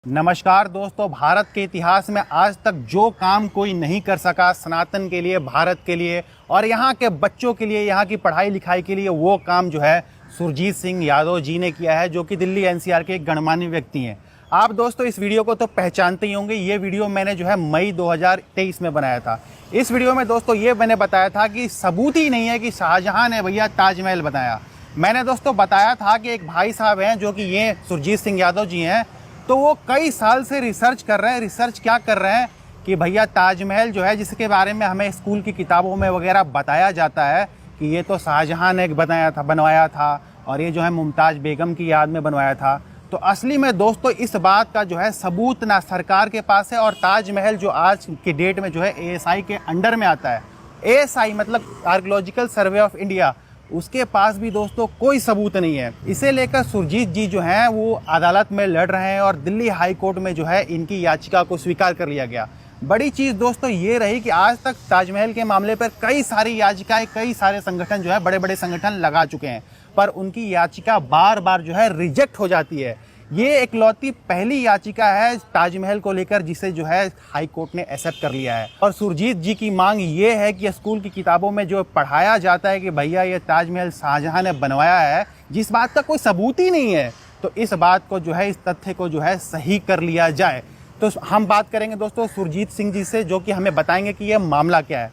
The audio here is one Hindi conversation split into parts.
नमस्कार दोस्तों, भारत के इतिहास में आज तक जो काम कोई नहीं कर सका सनातन के लिए, भारत के लिए और यहाँ के बच्चों के लिए, यहाँ की पढ़ाई लिखाई के लिए, वो काम जो है सुरजीत सिंह यादव जी ने किया है, जो कि दिल्ली एनसीआर के एक गणमान्य व्यक्ति हैं। आप दोस्तों इस वीडियो को तो पहचानते ही होंगे। ये वीडियो मैंने जो है मई 2023 में बनाया था। इस वीडियो में दोस्तों ये मैंने बताया था कि सबूत ही नहीं है कि शाहजहां ने भैया ताजमहल बनाया। मैंने दोस्तों बताया था कि एक भाई साहब हैं जो कि ये सुरजीत सिंह यादव जी हैं, तो वो कई साल से रिसर्च कर रहे हैं। रिसर्च क्या कर रहे हैं कि भैया ताजमहल जो है, जिसके बारे में हमें स्कूल की किताबों में वगैरह बताया जाता है कि ये तो शाहजहां ने बनवाया था और ये जो है मुमताज़ बेगम की याद में बनवाया था। तो असली में दोस्तों इस बात का जो है सबूत ना सरकार के पास है, और ताजमहल जो आज की डेट में जो है एएसआई के अंडर में आता है। एएसआई मतलब आर्कियोलॉजिकल सर्वे ऑफ इंडिया, उसके पास भी दोस्तों कोई सबूत नहीं है। इसे लेकर सुरजीत जी जो हैं वो अदालत में लड़ रहे हैं और दिल्ली हाई कोर्ट में जो है इनकी याचिका को स्वीकार कर लिया गया। बड़ी चीज़ दोस्तों ये रही कि आज तक ताजमहल के मामले पर कई सारी याचिकाएं, कई सारे संगठन जो है, बड़े बड़े संगठन लगा चुके हैं, पर उनकी याचिका बार बार जो है रिजेक्ट हो जाती है। ये एकलौती पहली याचिका है ताजमहल को लेकर जिसे जो है हाई कोर्ट ने एक्सेप्ट कर लिया है। और सुरजीत जी की मांग ये है कि स्कूल की किताबों में जो पढ़ाया जाता है कि भैया ये ताजमहल शाहजहां ने बनवाया है, जिस बात का कोई सबूत ही नहीं है, तो इस बात को जो है, इस तथ्य को जो है सही कर लिया जाए। तो हम बात करेंगे दोस्तों सुरजीत सिंह जी से, जो कि हमें बताएंगे कि यह मामला क्या है।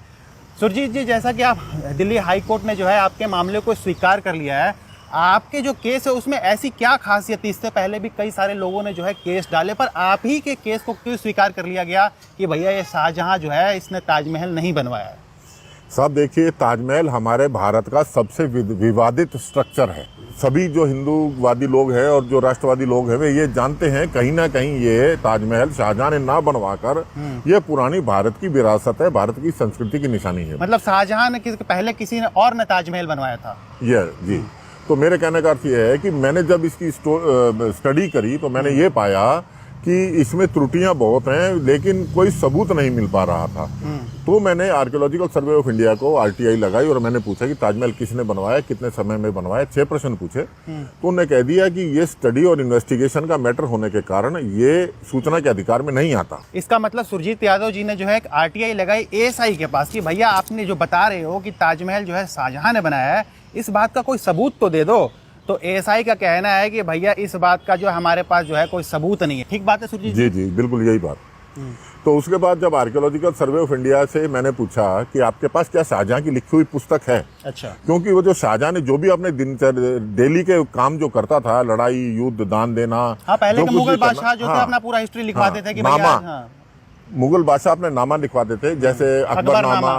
सुरजीत जी, जैसा कि आप दिल्ली हाई कोर्ट ने जो है आपके मामले को स्वीकार कर लिया है, आपके जो केस है उसमें ऐसी क्या खासियत थी? इससे पहले भी कई सारे लोगों ने जो है केस डाले, पर आप ही के केस को क्यों स्वीकार कर लिया गया कि भैया ये शाहजहां जो है इसने ताजमहल नहीं बनवाया है? साहब देखिए, ताजमहल हमारे भारत का सबसे विवादित स्ट्रक्चर है। सभी जो हिंदूवादी लोग हैं और जो राष्ट्रवादी लोग हैं वे ये जानते हैं कहीं ना कहीं ये ताजमहल शाहजहां ने ना बनवाकर ये पुरानी भारत की विरासत है, भारत की संस्कृति की निशानी है। मतलब शाहजहां ने पहले किसी ने और ने ताजमहल बनवाया था? ये जी। तो मेरे कहने का अर्थ यह है कि मैंने जब इसकी स्टडी करी तो मैंने ये पाया कि इसमें त्रुटियां बहुत हैं, लेकिन कोई सबूत नहीं मिल पा रहा था। तो मैंने आर्कियोलॉजिकल सर्वे ऑफ इंडिया को आरटीआई लगाई और मैंने पूछा कि ताजमहल किसने बनवाया, कितने समय में बनवाया। 6 प्रश्न पूछे तो उन्होंने कह दिया कि ये स्टडी और इन्वेस्टिगेशन का मैटर होने के कारण ये सूचना के अधिकार में नहीं आता। इसका मतलब सुरजीत यादव जी ने जो है एक आरटीआई लगाई एएसआई के पास कि भैया आपने जो बता रहे हो कि ताजमहल जो है शाहजहां ने बनाया है, इस बात का कोई सबूत तो दे दो। तो एएसआई का कहना है कि भैया इस बात का जो हमारे पास जो है कोई सबूत नहीं है। ठीक बात है सुरजीत जी? जी बिल्कुल यही बात। तो उसके बाद जब आर्कियोलॉजिकल सर्वे ऑफ इंडिया से मैंने पूछा कि आपके पास क्या शाहजहां की लिखी हुई पुस्तक है? अच्छा। क्योंकि वो जो शाहजहां ने जो भी अपने डेली के काम जो करता था, लड़ाई, युद्ध, दान देना, हाँ, पहले के मुगल बादशाह जो थे अपना पूरा हिस्ट्री लिखवाते थे कि भैया मुगल बादशाह अपने नामा लिखवाते थे, जैसे अकबर नामा,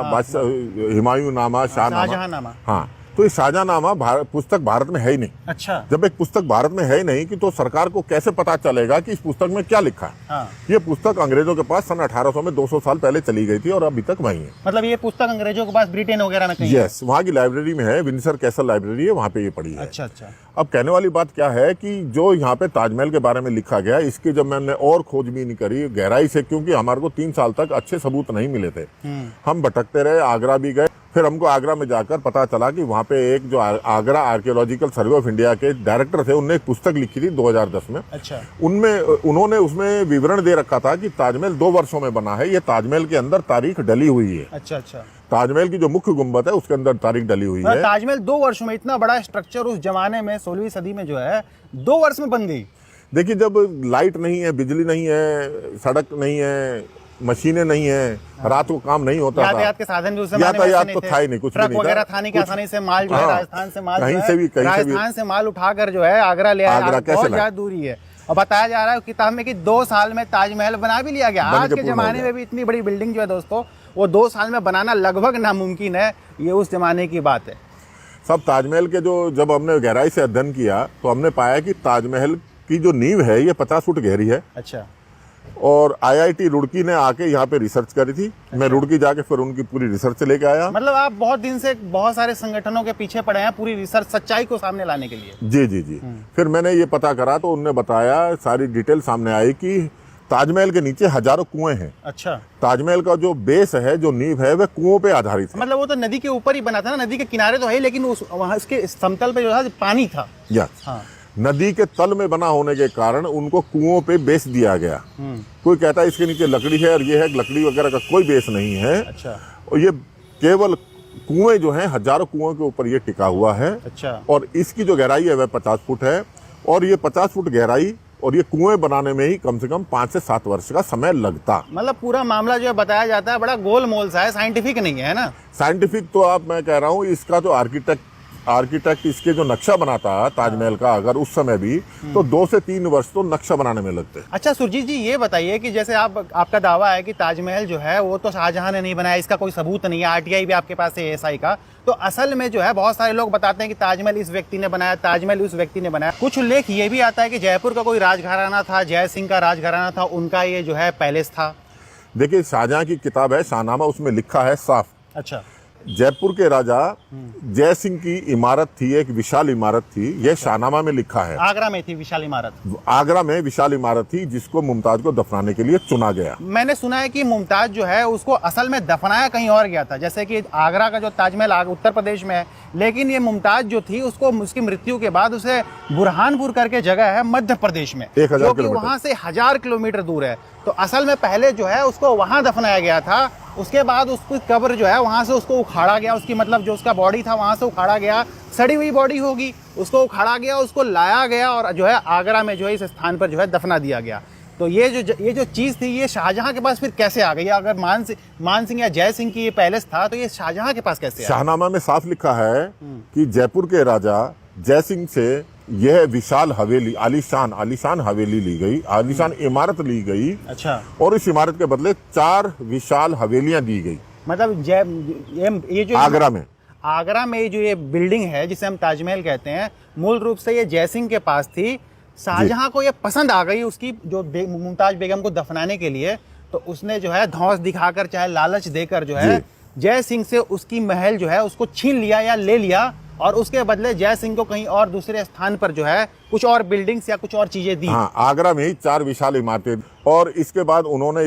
हुमायूं नामा, शाहजहां। हाँ, तो ये शाहजहांनामा पुस्तक भारत में है ही नहीं। अच्छा। जब एक पुस्तक भारत में है ही नहीं कि तो सरकार को कैसे पता चलेगा कि इस पुस्तक में क्या लिखा है? हाँ। ये पुस्तक अंग्रेजों के पास सन 1800 में 200 साल पहले चली गई थी और अभी तक वहीं है। मतलब ये पुस्तक अंग्रेजों के पास ब्रिटेन वगैरह में कहीं? यस, वहाँ की लाइब्रेरी में है, विंडसर कैसल लाइब्रेरी है, वहाँ पे ये पड़ी है। अच्छा अच्छा। अब कहने वाली बात क्या है कि जो यहाँ पे ताजमहल के बारे में लिखा गया, इसकी जब मैंने और खोजबीन करी गहराई से, क्योंकि हमारे को 3 साल तक अच्छे सबूत नहीं मिले थे, हम भटकते रहे, आगरा भी गए, फिर हमको आगरा में जाकर पता चला कि वहाँ पे एक जो Agra archaeological survey of India के डायरेक्टर थे, उनने एक पुस्तक लिखी थी 2010 में। अच्छा। उन्होंने उसमें विवरण दे रखा था कि ताजमहल 2 वर्षों में बना है। ये ताजमहल के अंदर तारीख डली हुई है। अच्छा अच्छा। ताजमहल की जो मुख्य गुंबद है उसके अंदर तारीख डली हुई है। ताजमहल 2 वर्षों में, इतना बड़ा स्ट्रक्चर उस जमाने में 16वीं सदी में जो है 2 वर्ष में बन गई। देखिए, जब लाइट नहीं है, बिजली नहीं है, सड़क नहीं है, मशीनें नहीं है, रात को काम नहीं होता था, यातायात के साधन भी उस जमाने में यातायात तो था ही नहीं, कुछ भी नहीं था, वगैरह था नहीं कि आसानी से माल जो है राजस्थान से माल राजस्थान से माल उठाकर जो है आगरा ले आया, बहुत ज्यादा दूरी है। और बताया जा रहा है किताब में कि 2 साल में ताजमहल बना भी लिया गया। आज के जमाने में भी इतनी बड़ी बिल्डिंग जो है दोस्तों, वो 2 साल में बनाना लगभग नामुमकिन है। ये उस जमाने की बात है। सब ताजमहल के जो जब हमने गहराई से अध्ययन किया तो हमने पाया कि ताजमहल की जो नींव है ये 50 फुट गहरी है। अच्छा। और आईआईटी रुड़की ने आके यहाँ पे रिसर्च करी थी। अच्छा। मैं रुड़की जाके फिर उनकी पूरी रिसर्च लेके आया। मतलब आप बहुत दिन से बहुत सारे संगठनों के पीछे पड़े हैं पूरी रिसर्च, सच्चाई को सामने लाने के लिए। जी जी जी। फिर मैंने ये पता करा तो उन्होंने बताया, सारी डिटेल सामने आई कि ताजमहल के नीचे हजारों कुएं हैं। अच्छा। ताजमहल का जो बेस है, जो नींव है, वह कुओं पे आधारित है। मतलब वो तो नदी के ऊपर ही बना था ना, नदी के किनारे तो है, लेकिन वहाँ उसके समतल पे जो है पानी था। यस। हाँ। नदी के तल में बना होने के कारण उनको कुओं पे बेच दिया गया। कोई कहता है इसके नीचे लकड़ी है और ये है, लकड़ी वगैरह का कोई बेस नहीं है। अच्छा। और ये केवल कुएं जो हैं, हजारों कुओं के ऊपर ये टिका हुआ है। अच्छा। और इसकी जो गहराई है वह 50 फुट है, और ये 50 फुट गहराई और ये कुएं बनाने में ही कम से कम 5 से 7 वर्ष का समय लगता। मतलब पूरा मामला जो बताया जाता है बड़ा गोलमोल सा है, साइंटिफिक नहीं है ना। साइंटिफिक तो आप, मैं कह रहा हूँ, इसका तो आर्किटेक्ट इसके जो नक्शा बनाता ताजमहल का, अगर उस समय भी, तो 2 से 3 वर्ष तो नक्शा बनाने में लगते हैं। अच्छा सुरजीत जी, ये बताइए कि जैसे आपका दावा है कि ताजमहल जो है वो तो शाहजहां ने नहीं बनाया, इसका कोई सबूत नहीं है, आरटीआई भी आपके पास है एएसआई का, तो असल में जो है बहुत सारे लोग बताते हैं कि ताजमहल इस व्यक्ति ने बनाया, ताजमहल उस व्यक्ति ने बनाया। कुछ उल्लेख ये भी आता है कि जयपुर का कोई राजघराना था, जय सिंह का राजघराना था, उनका ये जो है पैलेस था। देखिए, शाहजहां की किताब है शाहनामा, उसमें लिखा है साफ। अच्छा। जयपुर के राजा जय सिंह की इमारत थी, एक विशाल इमारत थी, यह शाहनामा में लिखा है। आगरा में थी विशाल इमारत। आगरा में विशाल इमारत थी जिसको मुमताज को दफनाने के लिए चुना गया। मैंने सुना है कि मुमताज जो है उसको असल में दफनाया कहीं और गया था, जैसे कि आगरा का जो ताजमहल उत्तर प्रदेश में है, लेकिन ये मुमताज जो थी उसको उसकी मृत्यु के बाद उसे बुरहानपुर करके जगह है मध्य प्रदेश में, 1000 जो कि किलोमीटर वहां से 1000 किलोमीटर दूर है। तो असल में पहले जो है उसको वहां दफनाया गया था, उसके बाद उसकी कब्र जो है वहां से उसको उखाड़ा गया, उसकी मतलब जो उसका बॉडी था वहां से उखाड़ा गया, सड़ी हुई बॉडी होगी, उसको उखाड़ा गया, उसको लाया गया और जो है आगरा में जो है इस स्थान पर जो है दफना दिया गया। तो ये जो चीज थी ये शाहजहां के पास फिर कैसे आ गई? अगर मान सिंह या जय सिंह की ये पैलेस था तो ये शाहजहां के पास कैसे आया? शाहनामा में साफ लिखा है कि जयपुर के राजा जय सिंह से यह विशाल हवेली, आलीशान हवेली ली गई, आलीशान इमारत ली गई। अच्छा। और इस इमारत के बदले 4 विशाल हवेलियां दी गई। मतलब ये जो आगरा में जो ये बिल्डिंग है जिसे हम ताजमहल कहते हैं, मूल रूप से ये जय सिंह के पास थी। शाहजहां को ये पसंद आ गई उसकी जो मुमताज बेगम को दफनाने के लिए, तो उसने जो है धौंस दिखाकर चाहे लालच देकर जो है जय सिंह से उसकी महल जो है उसको छीन लिया या ले लिया, और उसके बदले जय सिंह को कहीं और दूसरे स्थान पर जो है कुछ और बिल्डिंग्स या कुछ और चीजें दी। हाँ, आगरा में ही 4 विशाल इमारतें, और इसके बाद उन्होंने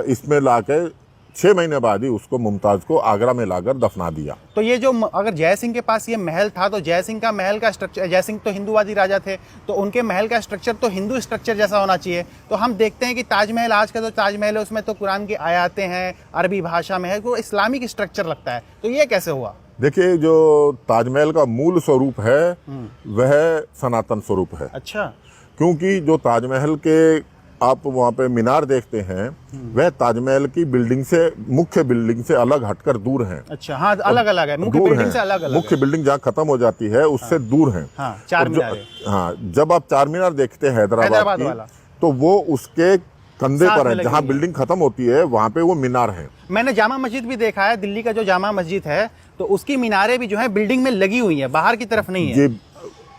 इसमें लाके 6 महीने बाद ही उसको मुमताज को आगरा में लाकर दफना दिया। तो ये जो अगर जय सिंह के पास ये महल था तो जय सिंह का महल का स्ट्रक्चर, जय सिंह तो हिंदूवादी राजा थे, तो उनके महल का स्ट्रक्चर तो हिंदू स्ट्रक्चर जैसा होना चाहिए। तो हम देखते हैं कि ताजमहल, आज का जो ताजमहल है उसमें तो कुरान की आयातें हैं, अरबी भाषा में है, वो इस्लामिक स्ट्रक्चर लगता है, तो ये कैसे हुआ? देखिए, जो ताजमहल का मूल स्वरूप है वह सनातन स्वरूप है। अच्छा। क्योंकि जो ताजमहल के आप वहाँ पे मीनार देखते हैं वह ताजमहल की बिल्डिंग से, मुख्य बिल्डिंग से अलग हटकर दूर हैं। अच्छा। हाँ, अलग अलग है, मुख्य बिल्डिंग से अलग अलग। मुख्य बिल्डिंग जहाँ खत्म हो जाती है उससे दूर है। हाँ, चार मीनार। हाँ, जब आप चार मीनार देखते हैं हैदराबाद की, तो वो उसके कंधे पर है, जहाँ बिल्डिंग खत्म होती है वहाँ पे वो मीनार है। मैंने जामा मस्जिद भी देखा है, दिल्ली का जो जामा मस्जिद है, तो उसकी मीनारें भी जो है बिल्डिंग में लगी हुई है, बाहर की तरफ नहीं है।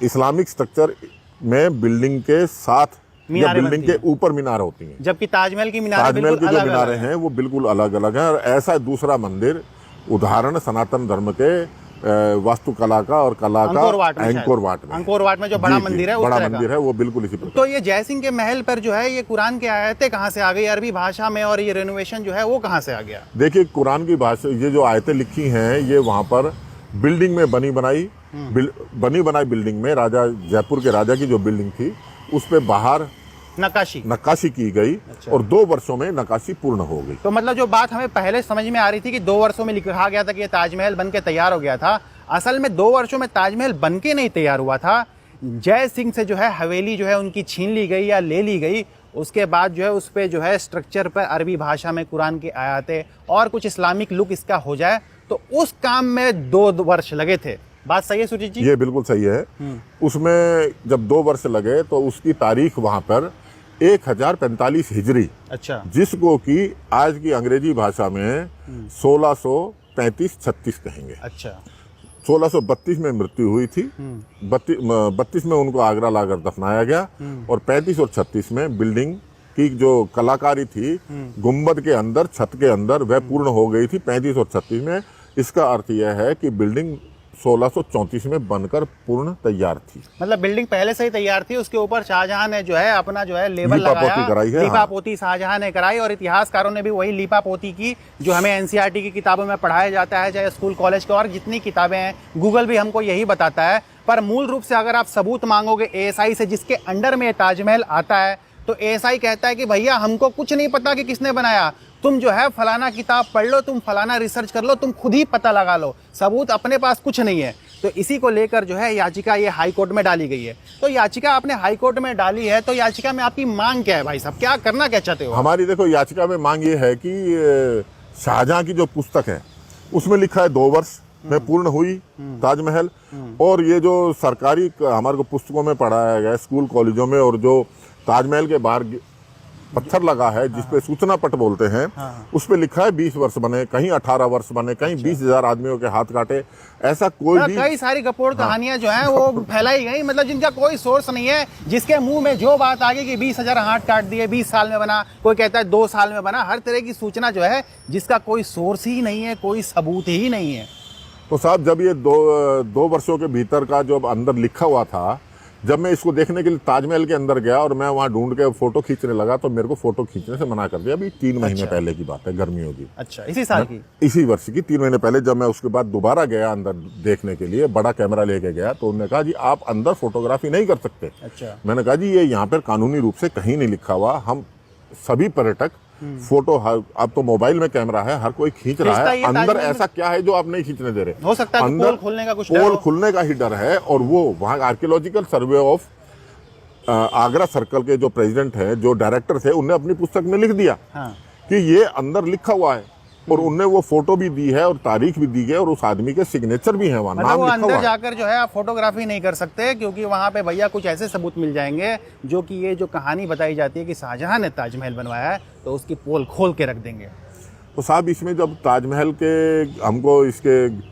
इस्लामिक स्ट्रक्चर में बिल्डिंग के साथ या बिल्डिंग के ऊपर मीनार होती हैं, जबकि ताजमहल की मीनारें ताजमहल की जो मीनारें हैं वो बिल्कुल अलग अलग हैं। और ऐसा दूसरा मंदिर, उदाहरण सनातन धर्म के वास्तुकला का और कला का अंकोर वाट में जो बड़ा मंदिर है, बड़ा मंदिर है, वो बिल्कुल इसी प्रकार। तो ये जय सिंह के महल पर जो है ये कुरान की आयतें कहाँ से आ गई अरबी भाषा में, और ये रेनोवेशन जो है वो कहाँ से आ गया? देखिए, कुरान की भाषा, ये जो आयतें लिखी हैं ये वहाँ पर बिल्डिंग में बनी बनाई बिल्डिंग में, राजा जयपुर के राजा की जो बिल्डिंग थी उस पे बाहर नक्काशी की गई। अच्छा। और 2 वर्षों में नक्काशी पूर्ण हो गई। तो मतलब जो बात हमें पहले समझ में आ रही थी कि 2 वर्षों में लिखा गया था कि ये ताजमहल बनके तैयार हो गया था, असल में 2 वर्षों में ताजमहल बनके नहीं तैयार हुआ था। जय सिंह से जो है हवेली जो है उनकी छीन ली गई या ले ली गई, उसके बाद जो है उस पर जो है स्ट्रक्चर पर अरबी भाषा में कुरान की आयतें और कुछ इस्लामिक लुक इसका हो जाए, तो उस काम में 2 वर्ष लगे थे। बात सही है सुरजीत जी? ये बिल्कुल सही है। उसमें जब 2 वर्ष लगे तो उसकी तारीख वहां पर 1045 हिजरी, अच्छा, जिसको कि आज की अंग्रेजी भाषा में 1635-36 कहेंगे। अच्छा। 1632 में मृत्यु हुई थी, 32 में उनको आगरा लाकर दफनाया गया, और 35 और 36 में बिल्डिंग की जो कलाकारी थी गुंबद के अंदर, छत के अंदर, वह पूर्ण हो गई थी 35 और 36 में। इसका अर्थ यह है कि बिल्डिंग 1634 में बनकर पूर्ण तैयार थी। मतलब बिल्डिंग पहले से ही तैयार थी, उसके ऊपर शाहजहां ने जो है अपना जो है लेबल लीपापोती कराई है, लीपापोती शाहजहां ने कराई, और इतिहासकारों ने भी वही लीपापोती की जो हमें एनसीईआरटी की किताबों में पढ़ाया जाता है, चाहे स्कूल कॉलेज के और जितनी किताबें हैं, गूगल भी हमको यही बताता है। पर मूल रूप से अगर आप सबूत मांगोगे एएसआई से, जिसके अंडर में ताजमहल आता है, तो एएसआई कहता है कि भैया हमको कुछ नहीं पता कि किसने बनाया, तुम जो है फलाना किताब पढ़ लो, तुम फलाना रिसर्च कर लो, तुम खुद ही पता लगा लो, सबूत अपने पास कुछ नहीं है। तो इसी को लेकर जो है याचिका ये हाई कोर्ट में डाली गई है। तो याचिका आपने हाई कोर्ट में डाली है, तो याचिका में आपकी मांग क्या है भाई साहब, क्या करना क्या चाहते हो? हमारी देखो याचिका में मांग ये है कि शाहजहां की जो पुस्तक है उसमें लिखा है 2 वर्ष में पूर्ण हुई ताजमहल, और ये जो सरकारी हमारे को पुस्तकों में पढ़ाया गया स्कूल कॉलेजों में, और जो ताजमहल के बाहर पत्थर लगा है जिसपे सूचना पट बोलते हैं, उस पे लिखा है 20 वर्ष बने, कहीं 18 वर्ष बने, कहीं 20,000 आदमियों के हाथ काटे, ऐसा कोई भी कई सारी गपोड़ कहानियां जो हैं वो फैलाई गई, मतलब जिनका कोई सोर्स नहीं है, जिसके मुंह में जो बात आ गई कि 20,000 हाथ काट दिए, 20 साल में बना, कोई कहता है 2 साल में बना, हर तरह की सूचना जो है जिसका कोई सोर्स ही नहीं है, कोई सबूत ही नहीं है। तो साहब जब ये दो वर्षों के भीतर का जो अंदर लिखा हुआ था, जब मैं इसको देखने के लिए ताजमहल के अंदर गया और मैं वहां ढूंढ के फोटो खींचने लगा, तो मेरे को फोटो खींचने से मना कर दिया। अभी 3 महीने पहले की बात है, गर्मियों की। अच्छा, इसी साल की? इसी वर्ष की 3 महीने पहले। जब मैं उसके बाद दोबारा गया अंदर देखने के लिए, बड़ा कैमरा लेके गया, तो उन्होंने कहा जी आप अंदर फोटोग्राफी नहीं कर सकते। अच्छा। मैंने कहा जी ये यहाँ पर कानूनी रूप से कहीं नहीं लिखा हुआ, हम सभी पर्यटक फोटो, अब तो मोबाइल में कैमरा है, हर कोई खींच रहा है, अंदर ऐसा क्या है जो आप नहीं खींचने दे रहे? हो सकता है अंदर पोल खुलने का कुछ पोल खुलने का ही डर है। और वो वहाँ archaeological survey of Agra circle के जो प्रेसिडेंट है, जो डायरेक्टर थे, उनने अपनी पुस्तक में लिख दिया कि ये अंदर लिखा हुआ है, और उनने वो फोटो भी दी है और तारीख भी दी है, और उस आदमी के सिग्नेचर भी है वहाँ, मतलब नाम वो लिखा अंदर हुआ है। जाकर जो है आप फोटोग्राफी नहीं कर सकते, क्योंकि वहाँ पे भैया कुछ ऐसे सबूत मिल जाएंगे जो कि ये जो कहानी बताई जाती है कि शाहजहां ने ताजमहल बनवाया है, तो उसकी पोल खोल के रख देंगे। तो साहब इसमें जब ताजमहल के हमको इसके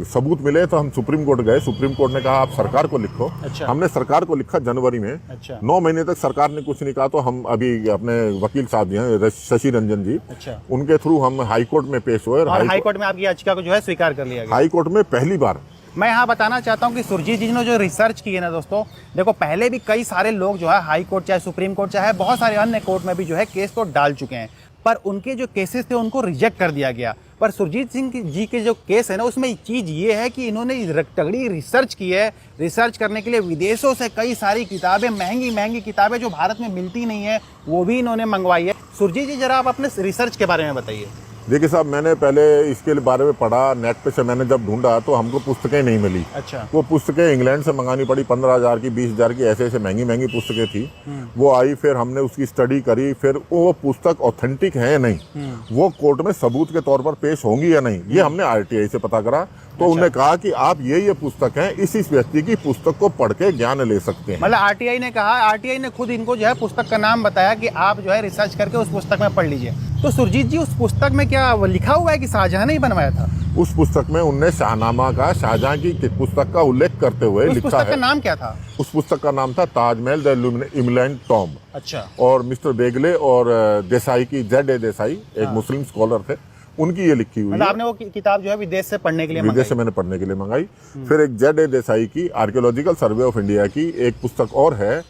सबूत मिले, तो हम सुप्रीम कोर्ट गए। सुप्रीम कोर्ट ने कहा आप सरकार को लिखो। अच्छा। हमने सरकार को लिखा जनवरी में। अच्छा। 9 महीने तक सरकार ने कुछ नहीं कहा, तो हम अभी अपने वकील साहब जी हैं शशि रंजन जी, अच्छा, उनके थ्रू हम हाई कोर्ट में पेश हुए, और हाई कोर्ट में आपकी याचिका को जो है स्वीकार कर लिया गया। हाई कोर्ट में पहली बार। मैं यहाँ बताना चाहता हूँ कि सुरजीत जी ने जो रिसर्च की है ना दोस्तों, देखो पहले भी कई सारे लोग जो है हाई कोर्ट, चाहे सुप्रीम कोर्ट, चाहे बहुत सारे अन्य कोर्ट में भी जो है केस को डाल चुके हैं, पर उनके जो केसेस थे उनको रिजेक्ट कर दिया गया। पर सुरजीत सिंह जी के जो केस है ना, उसमें चीज़ ये है कि इन्होंने तगड़ी रिसर्च की है। रिसर्च करने के लिए विदेशों से कई सारी किताबें, महंगी महंगी किताबें जो भारत में मिलती नहीं है, वो भी इन्होंने मंगवाई है। सुरजीत जी जरा आप अपने रिसर्च के बारे में बताइए। देखिए साहब, मैंने पहले इसके बारे में पढ़ा, नेट पे से मैंने जब ढूंढा तो हमको पुस्तकें नहीं मिली। अच्छा। वो पुस्तकें इंग्लैंड से मंगानी पड़ी, 15,000 की, 20,000 की, ऐसे ऐसे महंगी महंगी पुस्तकें थी। वो आई, फिर हमने उसकी स्टडी करी, फिर वो पुस्तक ऑथेंटिक है या नहीं, वो कोर्ट में सबूत के तौर पर पेश होंगी या नहीं, ये हमने आरटीआई से पता करा। तो उन्होंने कहा कि आप ये पुस्तक है, इस व्यक्ति की पुस्तक को पढ़ के ज्ञान ले सकते हैं। मतलब आरटीआई ने कहा, आरटीआई ने खुद इनको जो है पुस्तक का नाम बताया कि आप जो है रिसर्च करके उस पुस्तक में पढ़ लीजिए। तो सुरजीत जी, उस पुस्तक में क्या लिखा हुआ है कि शाहजहां ने ही बनवाया था? उस पुस्तक में उनने शाहनामा का, शाहजहां की पुस्तक का उल्लेख करते हुए लिखा है। उस पुस्तक का नाम क्या था? उस पुस्तक का नाम था ताजमहल द इमलैंड टॉम्ब। अच्छा। और मिस्टर बेगले और देसाई की, Z.A. देसाई एक मुस्लिम स्कॉलर थे, उनकी ये लिखी हुई है। मतलब आपने वो किताब जो है विदेश से पढ़ने के लिए विदेश से मैंने पढ़ने के लिए मंगाई। फिर एक Z.A. देसाई की आर्कियोलॉजिकल सर्वे ऑफ इंडिया की एक पुस्तक और है,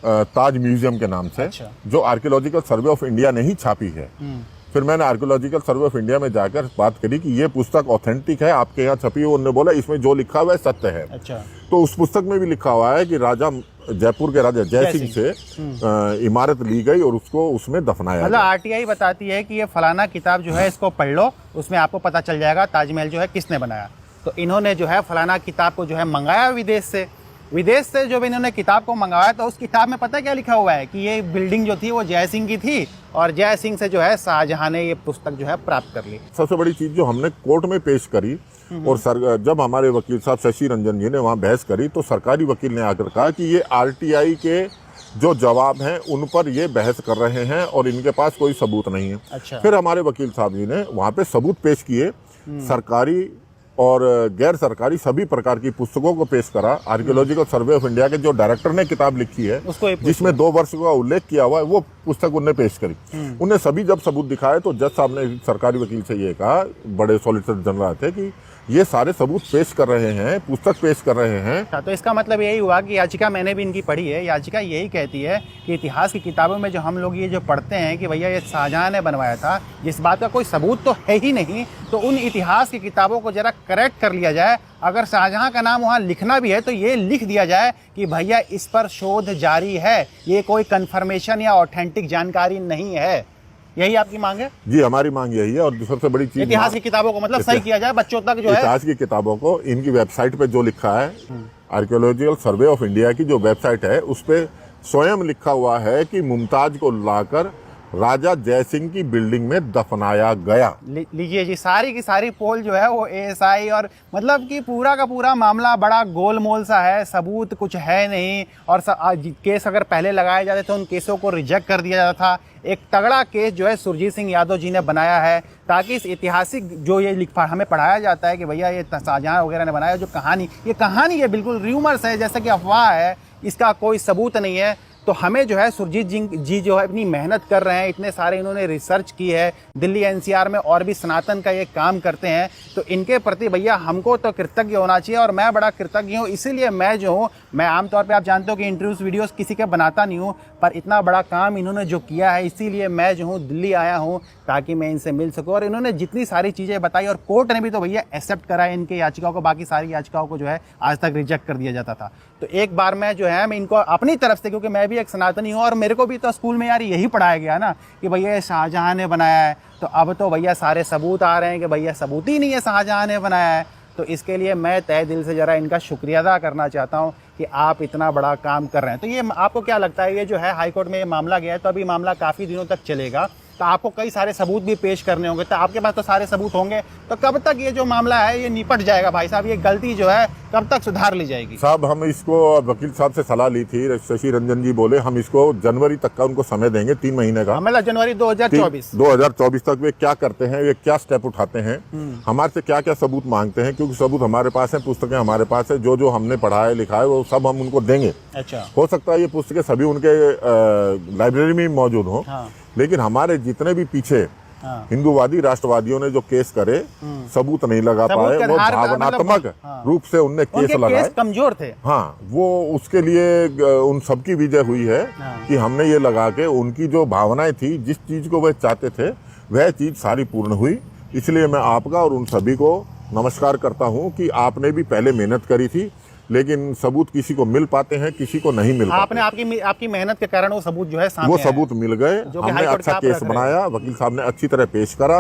ताज म्यूजियम के नाम से। अच्छा। जो आर्कियोलॉजिकल सर्वे ऑफ इंडिया ने ही छापी है। फिर मैंने आर्कियोलॉजिकल सर्वे ऑफ इंडिया में जाकर बात करी कि ये पुस्तक ऑथेंटिक है, आपके यहाँ छपी है। उन्होंने बोला इसमें जो लिखा हुआ है सत्य है। अच्छा। तो उस पुस्तक में भी लिखा हुआ है कि राजा जयपुर के राजा जय सिंह से इमारत ली गई और उसको उसमें दफनाया। मतलब आरटीआई बताती है कि ये फलाना किताब जो है इसको पढ़ लो, उसमें आपको पता चल जाएगा ताजमहल जो है किसने बनाया। तो इन्होंने जो है फलाना किताब को जो है मंगाया विदेश से। विदेश से जब इन्होंने किताब को मंगाया तो उस किताब में पता क्या लिखा हुआ है कि ये बिल्डिंग जो थी वो जय सिंह की थी, और जय सिंह से जो है शाहजहां ने ये पुस्तक जो है प्राप्त कर ली। सबसे बड़ी चीज जो हमने कोर्ट में पेश करी, और जब हमारे वकील साहब शशि रंजन जी ने वहां बहस करी, तो सरकारी वकील ने आकर कहा कि ये आरटीआई के जो जवाब हैं उन पर ये बहस कर रहे हैं और इनके पास कोई सबूत नहीं है। अच्छा। फिर हमारे वकील साहब जी ने वहां पे सबूत पेश किए, सरकारी और गैर सरकारी सभी प्रकार की पुस्तकों को पेश करा। आर्कियोलॉजिकल सर्वे ऑफ इंडिया के जो डायरेक्टर ने किताब लिखी है, जिसमें 2 वर्ष का उल्लेख किया हुआ है, वो पुस्तक उन्हें पेश करी। उन्हें सभी जब सबूत दिखाए तो जज साहब ने सरकारी वकील से ये कहा, बड़े सॉलिसिटर जनरल थे, कि ये सारे सबूत पेश कर रहे हैं, पुस्तक पेश कर रहे हैं। अच्छा, तो इसका मतलब यही हुआ कि याचिका मैंने भी इनकी पढ़ी है, याचिका यही कहती है कि इतिहास की किताबों में जो हम लोग ये जो पढ़ते हैं कि भैया ये शाहजहां ने बनवाया था, जिस बात का कोई सबूत तो है ही नहीं, तो उन इतिहास की किताबों को जरा करेक्ट कर लिया जाए। अगर शाहजहां का नाम वहाँ लिखना भी है तो ये लिख दिया जाए कि भैया इस पर शोध जारी है, ये कोई कन्फर्मेशन या ऑथेंटिक जानकारी नहीं है। यही आपकी मांग है? जी, हमारी मांग यही है। और सबसे बड़ी चीज, इतिहास की किताबों को मतलब सही किया जाए, बच्चों तक जो है इतिहास की किताबों को इनकी वेबसाइट पे जो लिखा है, आर्कियोलॉजिकल सर्वे ऑफ इंडिया की जो वेबसाइट है उस पे स्वयं लिखा हुआ है कि मुमताज को लाकर राजा जय सिंह की बिल्डिंग में दफनाया गया। लीजिए जी, सारी की सारी पोल जो है वो एएसआई, और मतलब कि पूरा का पूरा मामला बड़ा गोलमोल सा है, सबूत कुछ है नहीं। और केस अगर पहले लगाए जाते तो उन केसों को रिजेक्ट कर दिया जाता था। एक तगड़ा केस जो है सुरजीत सिंह यादव जी ने बनाया है, ताकि इस ऐतिहासिक जो ये हमें पढ़ाया जाता है कि भैया ये शाहजहां वगैरह ने बनाया, जो कहानी ये बिल्कुल र्यूमर्स है, जैसे कि अफवाह है, इसका कोई सबूत नहीं है। तो हमें जो है सुरजीत जी जो है इतनी मेहनत कर रहे हैं, इतने सारे इन्होंने रिसर्च की है, दिल्ली एनसीआर में और भी सनातन का ये काम करते हैं, तो इनके प्रति भैया हमको तो कृतज्ञ होना चाहिए। और मैं बड़ा कृतज्ञ हूँ, इसीलिए मैं जो हूँ, मैं आमतौर पे आप जानते हो कि इंटरव्यूज वीडियोस किसी के बनाता नहीं हूँ, पर इतना बड़ा काम इन्होंने जो किया है, इसीलिए मैं जो हूँ दिल्ली आया हूँ ताकि मैं इनसे मिल सकूँ। और इन्होंने जितनी सारी चीज़ें बताई, और कोर्ट ने भी तो भैया एक्सेप्ट करा है इनके याचिकाओं को, बाकी सारी याचिकाओं को जो है आज तक रिजेक्ट कर दिया जाता था। तो एक बार मैं जो है मैं इनको अपनी तरफ से, क्योंकि मैं भी एक सनातनी हूँ और मेरे को भी तो स्कूल में यार यही पढ़ाया गया ना कि भैया शाहजहां ने बनाया है, तो अब तो भैया सारे सबूत आ रहे हैं कि भैया सबूत ही नहीं है शाहजहां ने बनाया है। तो इसके लिए मैं तहे दिल से ज़रा इनका शुक्रिया अदा करना चाहता हूँ कि आप इतना बड़ा काम कर रहे हैं। तो ये आपको क्या लगता है, ये जो है हाईकोर्ट में ये मामला गया है, तो अभी मामला काफ़ी दिनों तक चलेगा, तो आपको कई सारे सबूत भी पेश करने होंगे, तो आपके पास तो सारे सबूत होंगे, तो कब तक ये जो मामला है ये निपट जाएगा भाई साहब? ये गलती जो है कब तक सुधार ली जाएगी? साहब, हम इसको वकील साहब से सलाह ली थी, शशि रंजन जी बोले हम इसको जनवरी तक का उनको समय देंगे, 3 महीने का, मतलब जनवरी 2024 तक वे क्या करते हैं, वे क्या स्टेप उठाते हैं, हमारे से क्या क्या सबूत मांगते हैं, क्योंकि सबूत हमारे पास है, पुस्तकें हमारे पास है, जो जो हमने पढ़ा है लिखा है वो सब हम उनको देंगे। अच्छा, हो सकता है ये पुस्तकें सभी उनके लाइब्रेरी में मौजूद हों, लेकिन हमारे जितने भी पीछे हिंदूवादी राष्ट्रवादियों ने जो केस करे, सबूत नहीं लगा पाए, वो भावनात्मक रूप से उनने केस लगाए, कमजोर थे। हाँ, वो उसके लिए उन सबकी विजय हुई है कि हमने ये लगा के उनकी जो भावनाएं थी, जिस चीज को वह चाहते थे, वह चीज सारी पूर्ण हुई। इसलिए मैं आपका और उन सभी को नमस्कार करता हूँ कि आपने भी पहले मेहनत करी थी, लेकिन सबूत किसी को मिल पाते हैं, किसी को नहीं मिल पाते। आपकी मेहनत के कारण वो सबूत जो है सामने वो सबूत मिल गए। हमने अच्छा केस बनाया, वकील साहब ने अच्छी तरह पेश करा,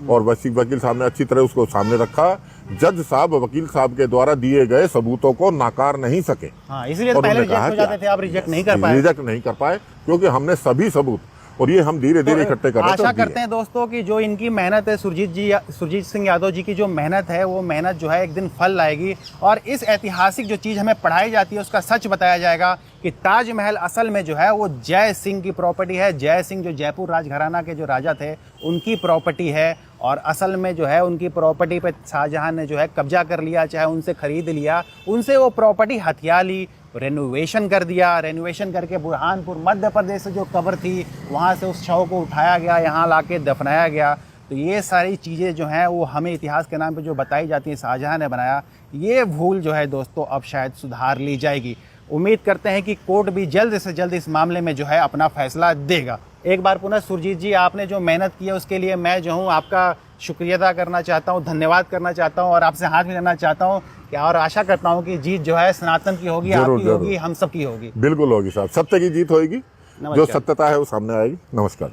और वकील साहब ने अच्छी तरह उसको सामने रखा। जज साहब वकील साहब के द्वारा दिए गए सबूतों को नकार नहीं सके, इसलिए पहले रिजेक्ट हो जाते थे, आप रिजेक्ट नहीं कर पाए, क्योंकि हमने सभी सबूत, और ये हम धीरे धीरे इकट्ठे कर रहे हैं। आशा करते हैं दोस्तों कि जो इनकी मेहनत है, सुरजीत सिंह यादव जी की जो मेहनत है, वो मेहनत जो है एक दिन फल लाएगी, और इस ऐतिहासिक जो चीज़ हमें पढ़ाई जाती है उसका सच बताया जाएगा कि ताजमहल असल में जो है वो जय सिंह की प्रॉपर्टी है। जय सिंह जो जयपुर राजघराना के जो राजा थे, उनकी प्रॉपर्टी है, और असल में जो है उनकी प्रॉपर्टी पे शाहजहां ने जो है कब्जा कर लिया, चाहे उनसे खरीद लिया, उनसे वो प्रॉपर्टी हथिया ली, रेनोवेशन कर दिया। रेनोवेशन करके बुरहानपुर मध्य प्रदेश से जो कब्र थी, वहाँ से उस शव को उठाया गया, यहाँ लाके दफनाया गया। तो ये सारी चीज़ें जो हैं वो हमें इतिहास के नाम पे जो बताई जाती हैं शाहजहां ने बनाया, ये भूल जो है दोस्तों अब शायद सुधार ली जाएगी। उम्मीद करते हैं कि कोर्ट भी जल्द से जल्द इस मामले में जो है अपना फैसला देगा। एक बार पुनः सुरजीत जी, आपने जो मेहनत की है उसके लिए मैं जो हूँ आपका शुक्रिया अदा करना चाहता हूँ, धन्यवाद करना चाहता हूँ, और आपसे हाथ मिलाना चाहता हूँ कि, और आशा करता हूँ कि जीत जो है सनातन की होगी, आपकी होगी, हम सब की होगी। बिल्कुल होगी साहब, सत्य की जीत होगी, जो सत्यता है वो सामने आएगी। नमस्कार।